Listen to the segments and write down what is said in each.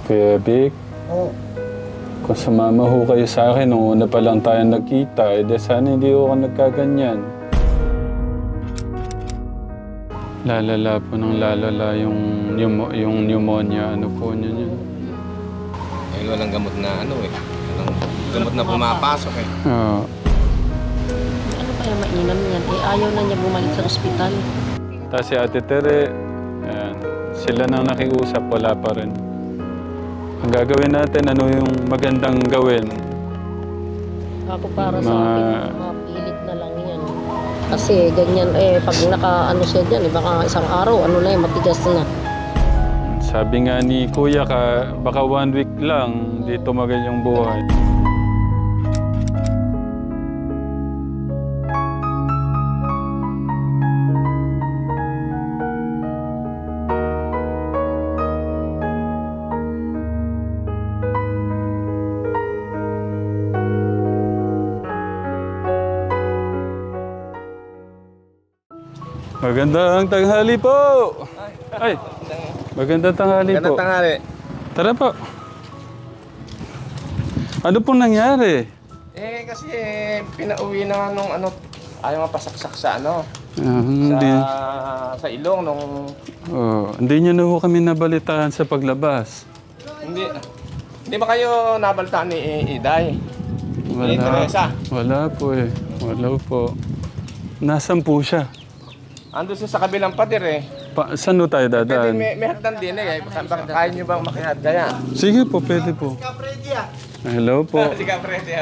Kuya Vic, Oo. kung sumama ho kayo sa akin, nung una pa lang tayo nagkita, edi sana hindi ho ako nagkaganyan. Lalala po ng lalala yung pneumonia. Ano po niya yun? Eh, walang gamot na Walang gamot na pumapasok eh. Oo. Ano kaya mainam yan? Eh, ayaw na niya bumalik sa ospital. Tapos si Ate Tere, ayan, sila nang nakiusap, wala pa rin. Ang gagawin natin, ano yung magandang gawin? Ako para sa Ma- akin, mapilit na lang yan. Kasi ganyan, pag naka-ano siya dyan, baka isang araw, matigas na. Sabi nga ni Kuya ka, baka 1 week lang, di tumagal yung buhay. Magandang tanghali po! Ay, magandang tanghali po. Ganang tanghali. Tara po. Ano pong nangyari? Eh, kasi pinauwi na nung ayaw mapasaksak sa Hindi, sa ilong nung... hindi niyo na ho kami nabalitaan sa paglabas. Hindi ba kayo nabaltaan ni Iday? Eh, Teresa. Wala po eh. Wala po. Nasaan po siya? Ando siya sa kabilang pader eh. Saan ho tayo Pwede dadaan? may hagdan din eh. Kaya nyo bang makihad kaya? Sige po, pwede po. Hello po. Sige, Freddy.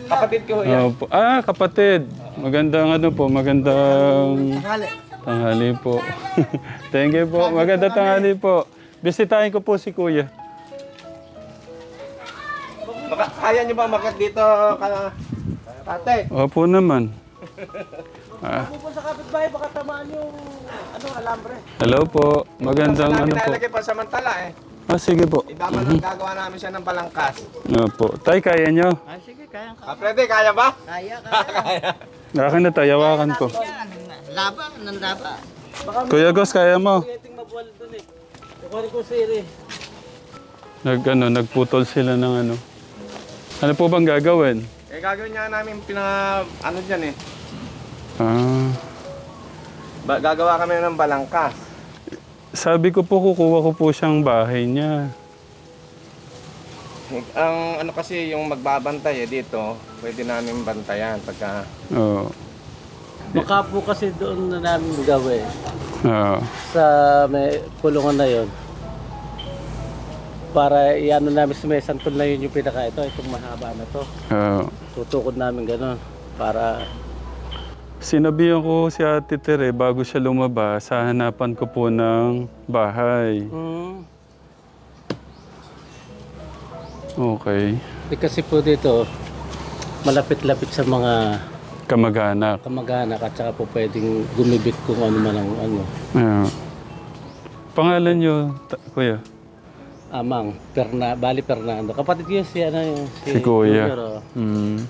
Kapatid ko yan. Opo. Kapatid. Magandang magandang tanghali po. Thank you po. Magandang tanghali po. Bisitahin ko po si Kuya. Kaya nyo ba makihad dito tate? Opo naman. Pupunta sa kapitbahay, baka tamaan yung alambre. Hello po. Magandang Namin po. nalagay pa samantala eh. Sige po. Idaman lang gagawa namin siya ng balangkas. Opo. Tay, kaya nyo? Sige, kaya ka. Freddy, kaya ba? Kaya. Akin na tayo. Hawakan ko. Laba, nandaba. Kuya Gos, kaya mo? Pwedeng mabuwal dun eh. Kukunin ko siri. Nagputol sila ng ano. Ano po bang gagawin? Eh gagawin niya namin dyan eh. Gagawa kami ng balangkas. Sabi ko po, kukuha ko po siyang bahay niya. Ang kasi yung magbabantay dito, pwede namin bantayan pagka... Oo. Baka po kasi doon na namin gawin Oo. sa may kulungan na yon. Para iano namin sa may santol na yun yung itong mahaba na to. Oo. Tutukod namin gano'n para Sinabihan ko si Ate Tere bago siya lumabas, hahanapan ko po ng bahay. Okay. kasi po dito malapit-lapit sa mga Kamag-anak. kamag-anak at saka po pwedeng gumibit kung ano man ang Oo. Pangalan niyo, Kuya? amang Bali Fernando. Kapatid ko yun Si Kuya. Junior, oh.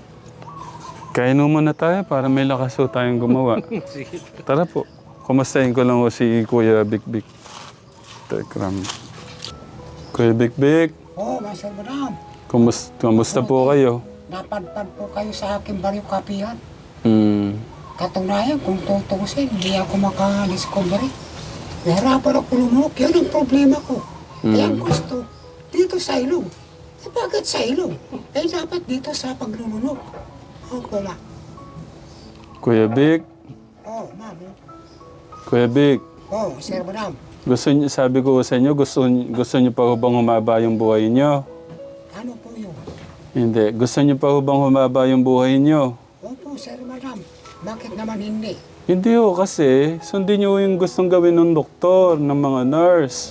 Kain mo muna tayo para may lakas ho tayong gumawa. Sige. Tara po. Kumustahin ko lang ho si Kuya Bik-Bik. Tekram. Kuya Bik-Bik, Oo, Master Madam. kumusta po kayo? Napadpad po kayo sa aking baryo kapihan. Hmm. Katunayan, kung tutusin, hindi ako maka-discovery. Nahirapan ako lumunok. Yan ang problema ko. Kaya ang gusto, dito sa ilong. Eh bakit sa ilong? Eh dapat dito sa paglulunok. Wala. Kuya Bik, Oo, ma'am. Kuya Bik, Oo, Sir Madam. sabi ko sa inyo, gusto niyo pa ho bang humaba yung buhay niyo? Ano po yun? Hindi. Gusto niyo pa ho bang humaba yung buhay niyo? Opo, Sir Madam. Bakit naman hindi? Hindi ho kasi, sundin niyo yung gustong gawin ng doktor, ng mga nurse.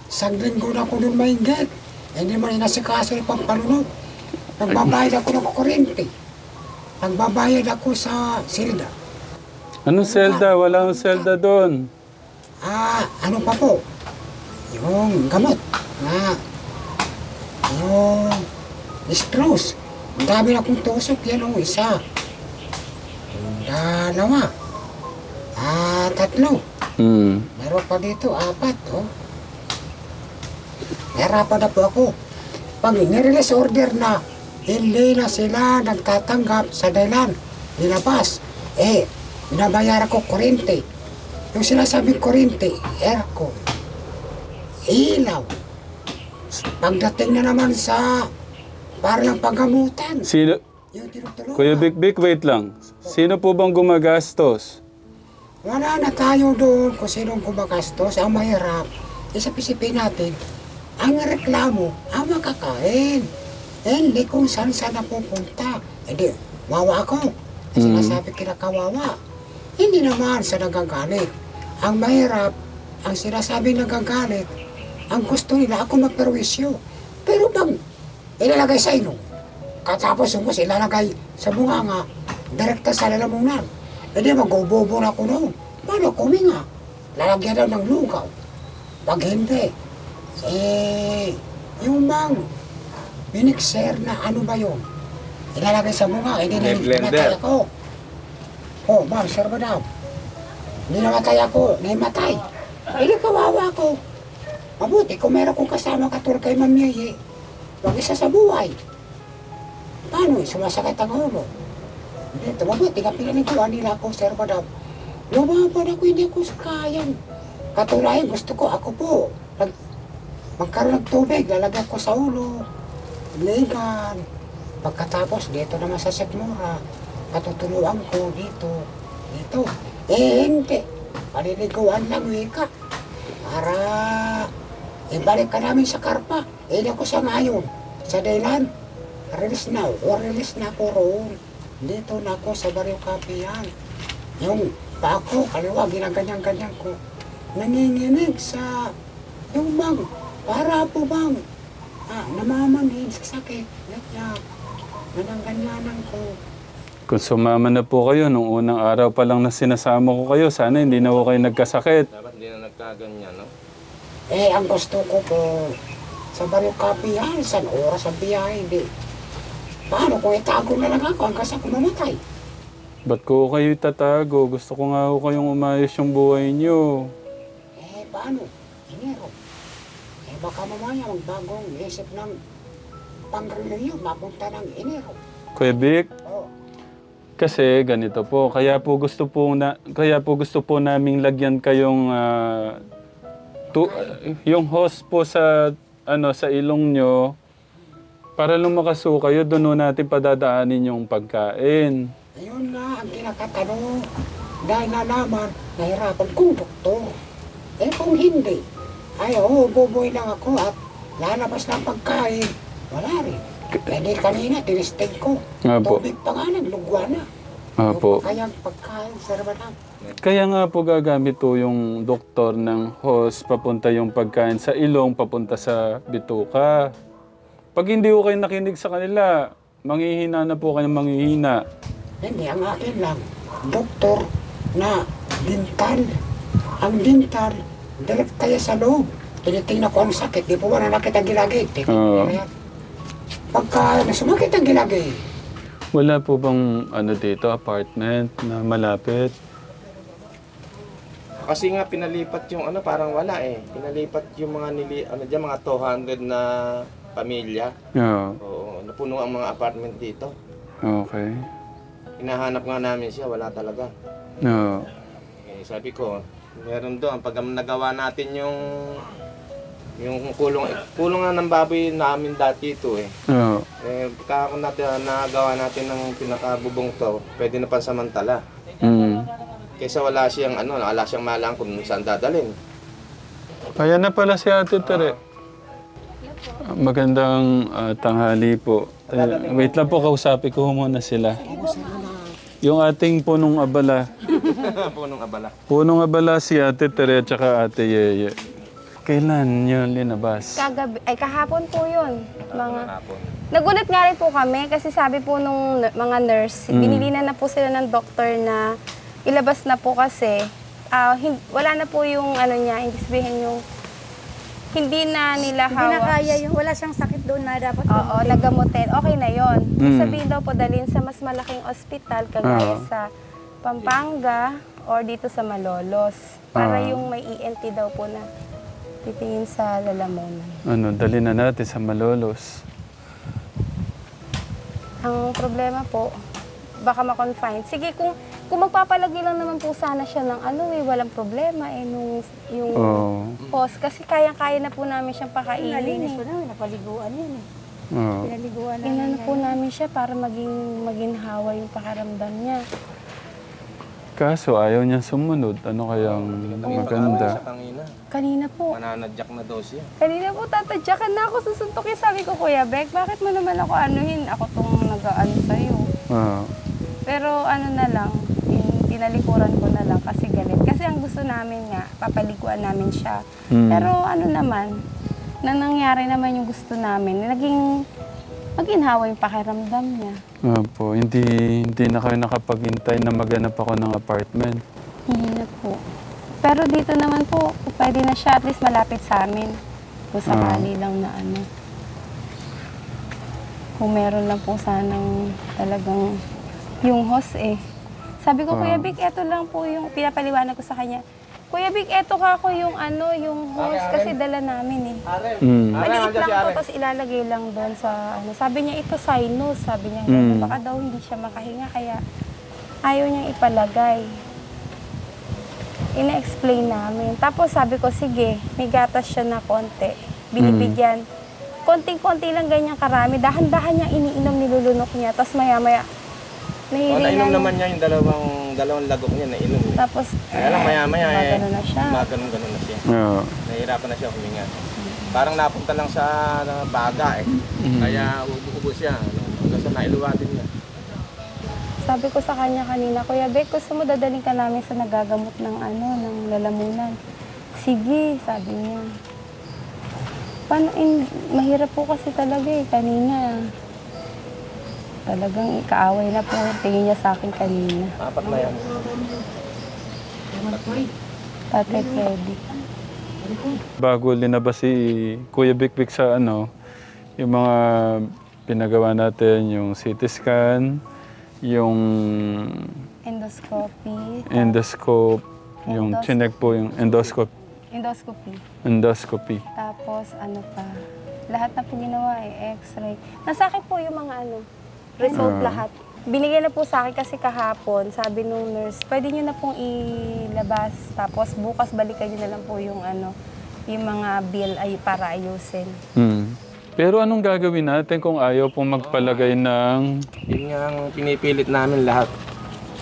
Isang linggo na ako doon maingat. Hindi man inasikaso yung pampalunod. Nagbabayad ako ng kuryente. Nagbabayad ako sa silda. Anong selda? Wala akong selda doon. Ano pa po? Yung gamot. Yung stress. Ang dami na akong tusok. Yan o, isa. Dalawa. Tatlo. Meron pa dito, 4. Oh. nahirapan na po ako. Pag nirelease order na, hindi na sila nagtatanggap sa dahilan, nilabas. Binabayaran ko kuryente. Yung sinasabing kuryente, aircon, ilaw. Pagdating na naman sa parang panggamutan, Sino, yung tinutulungan. Kuya Bik, wait lang. Sino po bang gumagastos? Wala na tayo doon kung sinong gumagastos. Ang mahirap, isip-isipin natin, ang reklamo, ang makakain. Hindi kung saan napupunta. Hindi, wawa ako. Sinasabi kinakawawa. Hindi naman sa nagagalit. Ang mahirap, ang sinasabi nagagalit, ang gusto nila ako magperwisyo. Pero bang ilalagay sa ilong, katapos yung ilalagay sa bunganga, direkta sa lalamunan. Hindi mag-ubobo na ako noon. Paano kuminga? Lalagyan daw ng lugaw. Pag hindi, yung bang binixer na ano ba yun? Ilalagay sa bunga, hindi na Blender. namatay ako. Oh, ma'am, sir ba daw? Hindi namatay ako, naimatay. Hindi kawawa ako. Mabuti kung meron kong kasama katulad kay Ma'am Yeye, wag isa sa buhay. Paano sumasakit ang ulo? Hindi, mabuti nga pinaniguan nila ako, sir ba daw? Lumaban ako, hindi ko kayang. Katulayan, gusto ko, ako po. Magkaroon ng tubig, lalagyan ko sa ulo. Ligan. Pagkatapos, dito naman sa Sekmura, patutuluan ko dito. Hindi. Paliliguan lang, wika. Para ibalik ka namin sa karpa. Hindi ako sa ngayon. Sa dahilan, release na ako roon. Dito na ako sa Barrio Kapiyan. Yung pa ako, kaliwa, ginaganyan-ganyan ko. Nanginginig sa yung bang, para po bang, namamanhin sa sakit. Ganyan. Nanangganyanan ko. Kung sumama na po kayo, nung unang araw pa lang na sinasama ko kayo, sana hindi na po kayo nagkasakit. Dapat hindi na nagkaganyan, no? Ang gusto ko po, sa Barrio Kapihan, isang oras ang biyahe, hindi. Paano kung itago na lang ako hanggang sa kumamatay? Ba't ko kayo itatago? Gusto ko nga ho kayong umayos yung buhay niyo. Paano? Enero. Baka mamaya magbagong isip ng pangreliyon, mapunta ng Enero. Kuya Vic, Oh. kasi ganito po, kaya po gusto po naming lagyan kayong yung host po sa sa ilong nyo para lumakas ho kayo, doon ho natin padadaanin yung pagkain. Ayun nga ang kinakatanong. Dahil nalaman, nahirapan kong doktor. Kung hindi, bubuhay lang ako at lalabas ng pagkain. Wala rin. Hindi kanina, tinistig ko. Apo. Tubig pa nga, naglugwa na. Apo. Kaya pagkain, sarbanan. Kaya nga po gagamit po yung doktor ng host, papunta yung pagkain sa ilong, papunta sa bituka. Pag hindi ko kayo nakinig sa kanila, manghihina na po kayo, manghihina. Hindi, ang akin lang, doktor na dental. Ang dental, direct tayo sa loob. Tinitingnan ko ang sakit, di po ba nanakit ang gilagay? Oo. Pagka sumakit ang gilagay, Wala po bang dito, apartment na malapit? Kasi nga pinalipat yung parang wala eh. Pinalipat yung mga mga 200 na pamilya. Oo. Oo, napuno ang mga apartment dito. Okay. Hinahanap nga namin siya, wala talaga. Oo. Sabi ko, meron doon pag nagawa natin yung kulong nga ng baboy namin dati ito eh. Oo. Pagka nagawa natin ng pinakabubong to, pwede na pansamantala. Mm. Kaysa wala siyang wala siyang malang kung saan dadalhin. Kaya na pala si Ate Tere. Magandang tanghali po. Wait lang po, kausapin ko muna sila. Yung ating punong abala. Punong abala. Punong abala si Ate Tere at saka Ate Yeye. Kailan yun linabas? Kahapon po yun. Hapon. Nagulat nga rin po kami kasi sabi po nung mga nurse, binilinan na po sila ng doktor na ilabas na po kasi wala na po yung niya, hindi sabihin yung hindi na nila Hindi na hawak. kaya yung wala siyang sakit doon na dapat Oo, nagamutin. Okay na yon. Mm. Sabihin daw po dalhin sa mas malaking ospital kagaya sa Pampanga or dito sa Malolos para yung may ENT daw po na titingin sa lalamunan. Ano, dali na natin sa Malolos. Ang problema po, baka ma-confine. Sige, kung magpapalagay lang naman po sana siya ng walang problema yung Oo. host. Kasi kayang-kaya na po namin siyang pakainin. Nalinis ko na, napaliguan yan eh. Oo. Pinaliguan na. Inano po namin siya para maginhawa yung pakaramdam niya. Kaso ayaw niya sumunod. Ano kayang maganda? Sa kanina. Kanina po. Mananadyak na daw siya. Kanina po, tatadyakan na ako, susuntokin. Sabi ko, Kuya Bek, bakit mo naman ako anuhin? Ako tong nag-aano sa'yo. Oo. Pero ano na lang, tinalikuran ko na lang kasi galit. Kasi ang gusto namin nga, papaliguan namin siya. Mm. Pero ano naman, na nangyari naman yung gusto namin, maginhawa yung pakiramdam niya. Opo, hindi na kayo nakapaghintay na maghanap ako ng apartment. Hindi na po. Pero dito naman po, pwede na siya at least malapit sa amin. Kung sakali lang na ano. Kung meron lang po sanang talagang yung host eh. Sabi ko, Kuya Vic, eto lang po yung pinapaliwanag ko sa kanya. Kuya Vic, eto ka ako yung yung host kasi dala namin eh. Mm. Maliit lang to, tapos ilalagay lang doon sa Sabi niya, ito sinus. Sabi niya, gano'n. Baka daw hindi siya makahinga, kaya ayaw niyang ipalagay. Ina-explain namin. Tapos sabi ko, sige, may gatas siya na konti. Binibigyan. Konting-konti lang ganyan karami. Dahan-dahan niya iniinom, nilulunok niya. Tapos maya-maya, Nainom naman niya yung dalawang lagok niya, nainom niya. Tapos, Kaya lang maya-maya gumagano na siya. Gumagano na siya. Oo. Nahihirapan na siya huminga. Parang napunta lang sa baga eh. Kaya ubo siya. Hanggang sa nailuwatin niya. Sabi ko sa kanya kanina, Kuya Bek, gusto mo dadaling ka namin sa nagagamot ng ng lalamunan. Sige, sabi niya. Mahirap po kasi talaga eh, kanina. Talagang kaaway na po yung tingin niya sa akin kanina. Apat na yan. Tatay Freddy. Bago linabas si Kuya Bik sa yung mga pinagawa natin, yung CT scan, yung Endoscopy. endoscope, yung chinek po yung endoscopy. Tapos pa. Lahat na po ginawa x-ray. Nasa akin po yung mga result lahat. Binigay na po sa akin kasi kahapon, sabi nung nurse, pwede nyo na pong ilabas. Tapos bukas balikan nyo na lang po yung yung mga bill para ayusin. Pero anong gagawin natin kung ayaw pong magpalagay ng... Yun nga ang pinipilit namin lahat.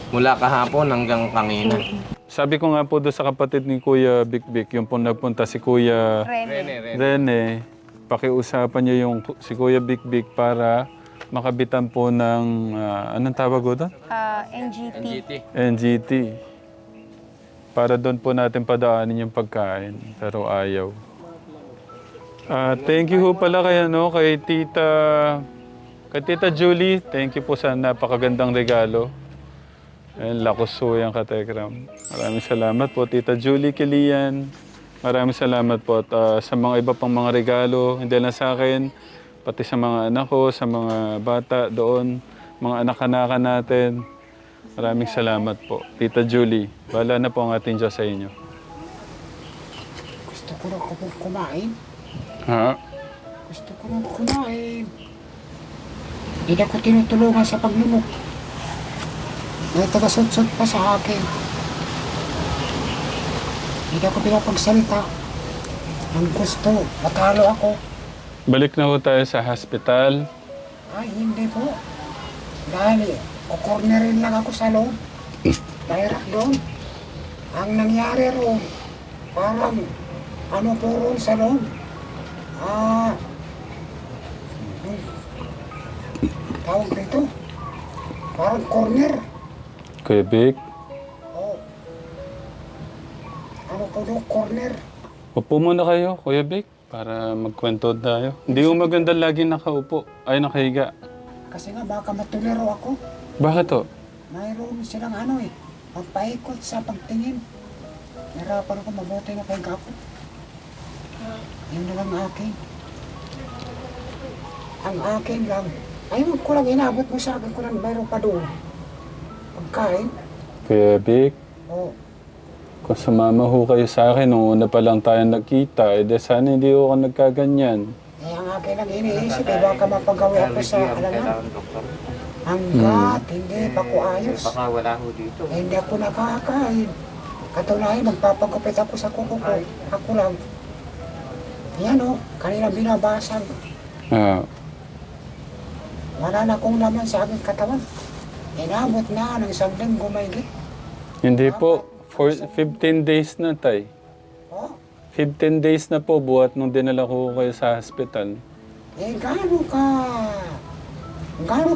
Mula kahapon hanggang kanina. Sabi ko nga po doon sa kapatid ni Kuya Bik, yung pong nagpunta si Kuya Rene. Rene, pakiusapan niyo yung si Kuya Bik para makabitan po ng, anong tawag ko doon? NGT. Para doon po natin padaanin yung pagkain, pero ayaw. Thank you ho pala kay Tita Julie. Thank you po sa napakagandang regalo. Lakos po yung katekram. Maraming salamat po, Tita Julie Kilian. Maraming salamat po at sa mga iba pang mga regalo, hindi lang sa akin, pati sa mga anak ko, sa mga bata doon, mga anak-anakan natin. Maraming salamat po. Tita Julie, bahala na po ang ating Diyos sa inyo. Gusto ko na kumain. Ha? Gusto ko na kumain. Hindi ako tinutulungan sa paglunok. May taga-sud-sud pa sa akin. Hindi ako pinapagsalita. Ang gusto, matalo ako. Balik na ho tayo sa hospital. Ay, hindi po. Dahil, kukornerin lang ako sa loob. Dahil doon, ang nangyari roon, parang, po roon sa loob? Tawag dito, parang corner. Kuya Bik, Oh. Po doon, corner. upo muna kayo, Kuya Bik, para magkwento tayo. Hindi mo maganda lagi nakaupo. Ay, nakahiga. Kasi nga, baka matulero ako. Bakit to? Mayroon silang magpaikot sa pagtingin. Narapan ako mabuti na kay Gapo. Yun na lang akin. Ang akin lang. Ayun ko lang inabot mo sa akin ko lang mayroon pa doon. Pagkain. Kuya Bik, Oh. Kung sumama ho kayo sa akin, nung una pa lang tayo nagkita, eh de sana hindi ho ako nagkaganyan. Kaya nga akin ang iniisip, eh baka mapagawi ako sa alangan. Hanggat hindi pa ko ayos. Baka wala ho dito. Eh, hindi ako nakakain. Katunayan, magpapagupit ako sa kuko ko. Ako lang. Yan o, kanina binabasag. Ah, Wala na akong laman sa aking katawan. Inabot na ng isang linggo mahigit. hindi po. For 15 days na, tay. Oh, 15 days na po buhat nung dinala ko kayo sa hospital. eh gaano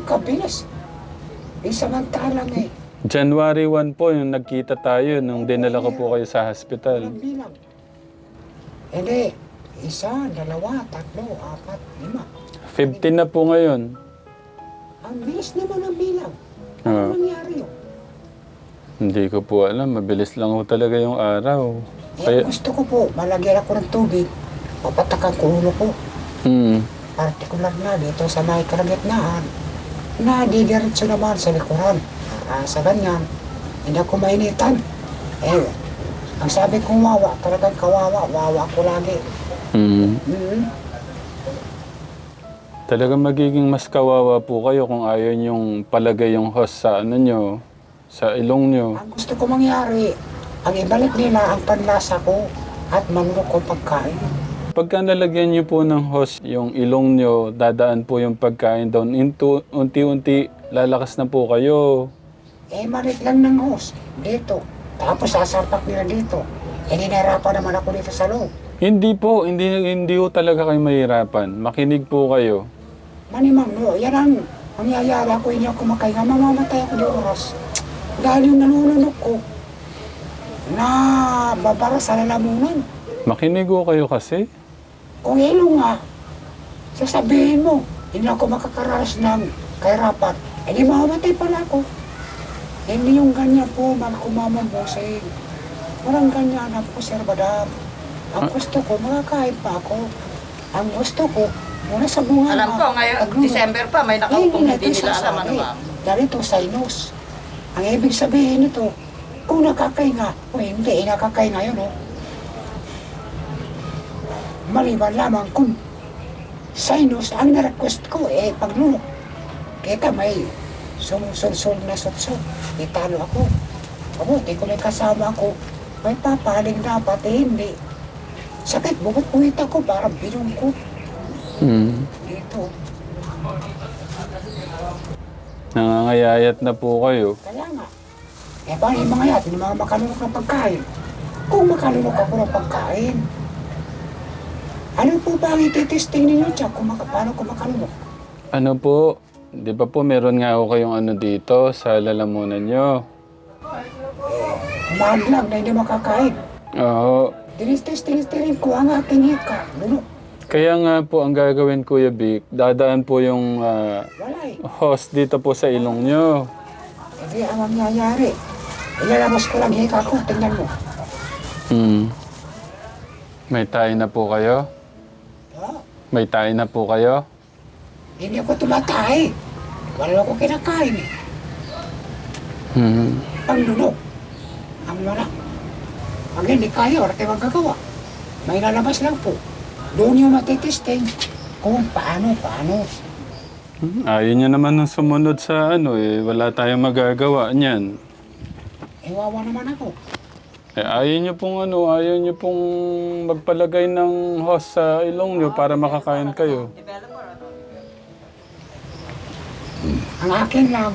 ka bilis. Isamantalang eh. January 1 po yung nagkita tayo nung dinala ko po kayo sa hospital. Walang bilang. Hindi, 1, 2, 3, 4, 5, 15 na po ngayon. Ang bilis naman ang bilang. Ah. Ano nangyari yun? Hindi ko po alam. Mabilis lang ho talaga yung araw. Eh, gusto ko po, malagyan ako ng tubig. Papatakan ko ulo ko. Partikular na dito sa may kalagitnaan. Na didiretso naman sa likuran. Sa ganyan, hindi ako mainitan. Eh, ang sabi kong wawa, talagang kawawa. Wawa ko lagi. Talagang magiging mas kawawa po kayo kung ayaw niyong palagay yung hose sa ano nyo, sa ilong nyo. Ang gusto ko mangyari, ang ibalik nila ang panlasa ko at manulok ko pagkain. Pagka nalagyan niyo po ng hose yung ilong nyo, dadaan po yung pagkain down. Unti-unti, lalakas na po kayo. Eh, malit lang ng hose dito. Tapos sasampak nila dito. Eh, ninarapan naman ako dito sa loob. Hindi po, hindi po talaga kayo mahirapan. Makinig po kayo. Manimang, no, yan ang mangyayari ako, hindi ako makahinga. Mamamatay ako di oras. Dahil yung nanununok ko, na babara sa lalamunan. Makinig po kayo kasi. Kung ilo nga, sasabihin mo, hindi ako makakaranas ng kahirapan. Eh di mamamatay pala ako. Hindi yung ganyan po, kumamambosing. Walang ganyan na po, Sir Badam. Ang gusto ko, makakain pa ako. Ang gusto ko, muna sa bunga. Alam ko, ngayon, December pa, may nakaupong hindi nila alam, ano ma'am? Dahil ito, sinus. Ang ibig sabihin nito, kung nakakahinga o hindi, nakakahinga yun, oh. Maliban lamang kung sinus, ang na-request ko, paglunok. Kita may sumusul na sutsot. Italo ako. Mabuti ko may kasama ako. May papaling dapat, hindi. Sakit, bukod puwita ko, parang binungkot. Dito. Nangangayayat na po kayo. Kaya nga. Paano yung mga yatin, yung mga makalunok ng pagkain? Kung makalunok ako ng pagkain, ano po ba ang ititesting ninyo dyan kung paano ko makalunok? Ano po, di ba po meron nga ako kayong ano dito sa lalamunan nyo? Mahadlang na hindi makakain. Oo. Tinis-tinis ko ang aking hika. Lunok. Kaya nga po ang gagawin Kuya Vic, dadaan po yung Wala eh. hose dito po sa ilong nyo. Hindi ang mangyayari. Ilalabas ko lang hika ko. Tingnan mo. May tayo na po kayo? Oh, May tayo na po kayo? hindi ako tumatay. Wala ako kinakain eh. Ang lunok. Ang wala. Pag hindi kaya, wala tayo magagawa. May lalabas lang po. Doon yung matitesting kung paano. Ayaw nyo naman nung sumunod sa ano eh, wala tayong magagawa niyan. Iwawa naman ako. Ayaw nyo pong magpalagay ng hose sa ilong nyo para makakain kayo. Ang akin lang,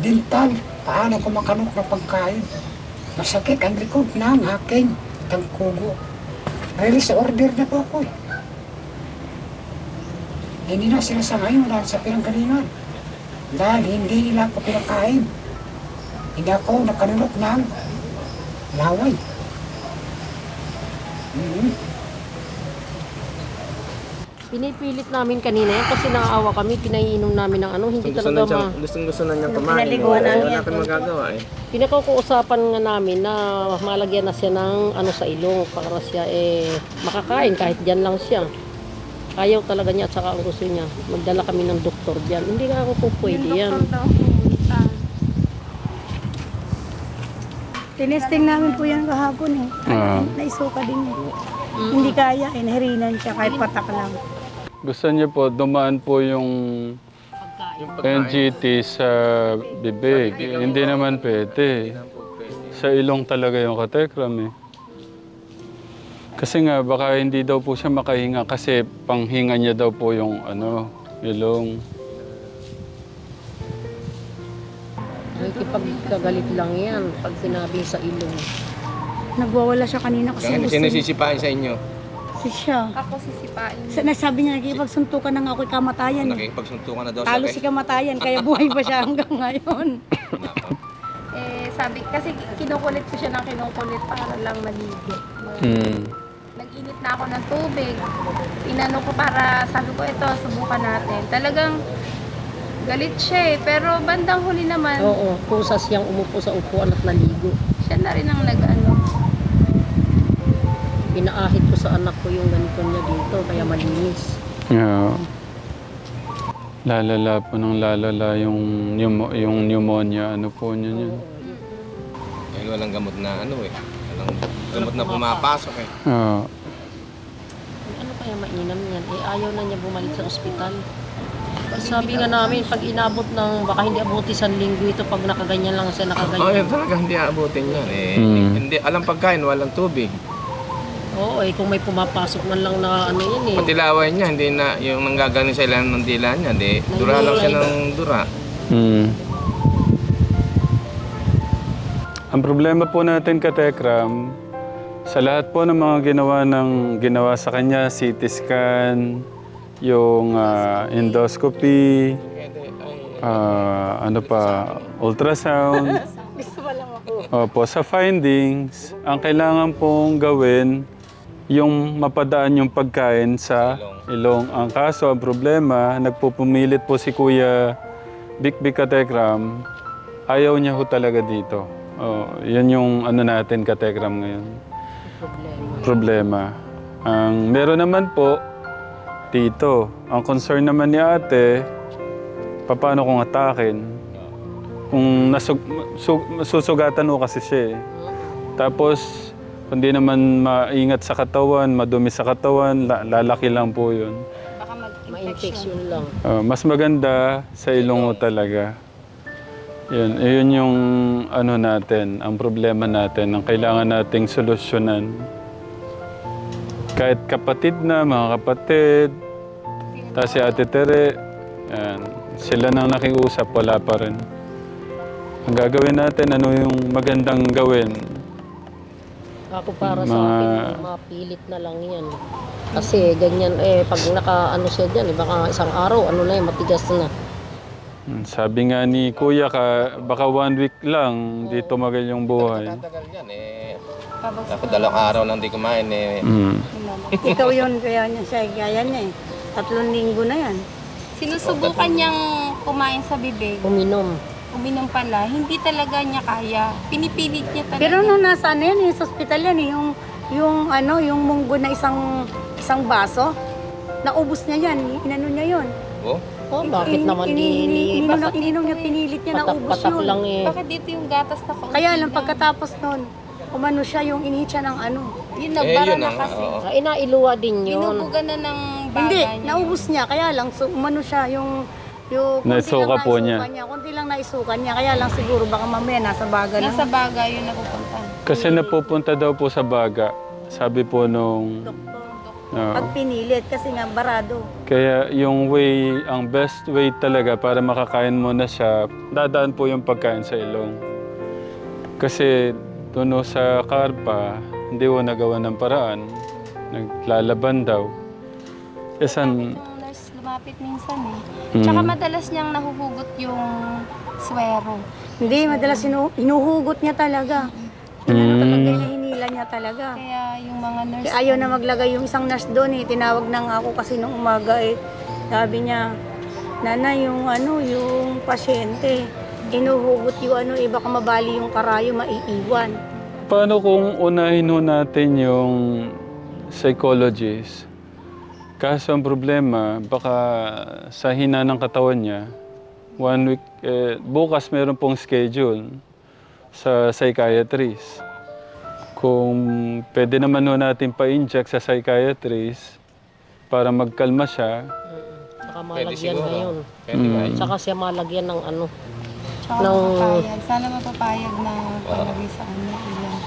dental, paano ko makanok ng pagkain. Masakit ang likod ng aking tangkugo. Release order na po ako eh. Hindi na sila sa ngayon dahil sa pinanggalingan. Dahil hindi nila ako pinakain. Hindi ako nakanunok ng laway. Pinipilit namin kanina yan kasi nakaawa kami, pinaiinom namin ng ano, hindi talaga Gusto na niyang kumain. Pinaliguan namin Wala yan. kang magagawa eh. Pinakauusapan nga namin na malagyan na siya ng ano sa ilong para siya makakain kahit dyan lang siya. Ayaw talaga niya at saka ang gusto niya. Magdala kami ng doktor dyan. Hindi nga ako po pwede yan. Tinesting namin po yan kahapon eh. Ah. Naisuka din eh. Hindi kaya eh, nahirinan siya kahit patak lang. Gusto niyo po, dumaan po yung NGT sa bibig. Hindi naman pwede. Sa ilong talaga yung katekram eh. Kasi nga, baka hindi daw po siya makahinga kasi panghinga niya daw po yung ilong. Nakikipagkagalit lang yan pag sinabi sa ilong. Nagwawala siya kanina kasi Kaya gusto sino niya. sisipain sa inyo? Si siya. Ako sisipain. Nasabi niya, nakikipagsuntukan na nga ako'y kamatayan eh. Nakikipagsuntukan na daw Talo siya. si kamatayan, kaya buhay pa siya hanggang ngayon. Sabi, kasi kinukulit ko siya ng kinukulit para lang maligo. Nag-init na ako ng tubig. Inano ko para, sabi ko, ito, subukan natin. Talagang galit siya eh. Pero bandang huli naman, Oo, kusa siyang umupo sa upuan at naligo. siya na rin ang nag-ano. Pinaahit ko sa anak ko yung ganito niya dito, kaya malinis. Yeah. Lalala po ng lalala yung pneumonia. Ano po niya yun? Eh, walang gamot na walang gamot na pumapasok eh. Ah. Ano kaya mainam yan? Eh, ayaw na niya bumalik sa ospital. Sabi nga namin, pag inabot ng, baka hindi abuti sa linggo ito, pag nakaganyan lang siya, Oh, nakaganyan. yun talaga hindi aabutin yan eh. Hmm. Hindi, alam pagkain, walang tubig. Oo, kung may pumapasok man lang na ano yan eh. Pati laway niya, hindi na, yung nanggagaling sa ilan ng dila niya, dura lang siya ng dura. Ang problema po natin, Katekram, sa lahat po ng mga ginawa sa kanya, CT scan, yung endoscopy, ultrasound. Opo, sa findings, ang kailangan pong gawin, yung mapadaan yung pagkain sa ilong. Ang kaso, ang problema, nagpupumilit po si Kuya Bik Katekram, ayaw niya ho talaga dito. Yan yung natin, Katekram ngayon. Problema. Ang meron naman po, dito. Ang concern naman ni ate, paano kung atakin? Kung susugatan ho kasi siya eh. Tapos, kung di naman maingat sa katawan, madumi sa katawan, lalaki lang po yun. Baka Ma-infection lang. Mas maganda sa ilong ho talaga. Yun yung natin, ang problema natin, ang kailangan nating solusyonan. Kahit kapatid na, mga kapatid, tapos si Ate Tere, sila nang nakiusap, wala pa rin. Ang gagawin natin, ano yung magandang gawin? Ako para sa akin, mapilit na lang yan. Kasi ganyan, pag siya dyan, baka isang araw, matigas na. Sabi nga ni Kuya baka 1 week lang, di tumagal yung buhay. Tatagal yan eh. Dapat 2 araw lang di kumain eh. Ikaw yun, kaya niya siya, kaya niya eh. 3 linggo na yan. Sinusubukan niyang kumain sa bibig. Uminom. Uminom pala, hindi talaga niya kaya. Pinipilit niya talaga. Pero nung nasa sa ospital yan eh, yung munggo na isang baso, naubos niya yan, inano niya yun. Oh? Oh, bakit naman Ininom niya, pinilit niya, naubos patak yun. lang eh. Bakit dito yung gatas na kaunti Kaya lang na? pagkatapos nun, umano siya yung inihit siya ng Yun, nagbara yun na ang- kasi. oo. Inailuwa din yun. Binubugan na ng baga Hindi, niya. naubos niya, kaya lang, so, umano siya yung konti Naisuka lang po naisukan niya. Konti lang naisukan niya, kaya lang siguro baka mamaya nasa baga na. Nasa baga yun napupunta. Kasi napupunta daw po sa baga. Sabi po nung... Pag pinilit, kasi nga barado. Kaya yung way, ang best way talaga para makakain mo na siya, dadaan po yung pagkain sa ilong. Kasi doon sa karpa, hindi ko nagawa ng paraan. Naglalaban daw. Esan, Yung nurse lumapit minsan eh. Tsaka madalas niyang nahuhugot yung swero. Hindi, madalas hinuhugot niya talaga. Inano talaga niya, hinila niya talaga. Kaya yung mga nurse... Kaya ayaw na maglagay yung isang nurse doon eh. Tinawag na nga ako kasi nung umaga eh. Sabi niya, Nana, yung pasyente, inuhugot yung baka mabali yung karayo, maiiwan. paano kung unahin ho natin yung psychologist? Kaso ang problema, baka sa hina ng katawan niya, 1 week, bukas meron pong schedule. sa psychiatrist. Kung pwede naman ho natin pa-inject sa psychiatrist para magkalma siya. Saka Pwede malagyan siguro. ngayon. Pwede ba? Saka siya malagyan ng ano. Tsaka Nung- mapapayag. Sana mapapayag na palagay sa ano. Ilan.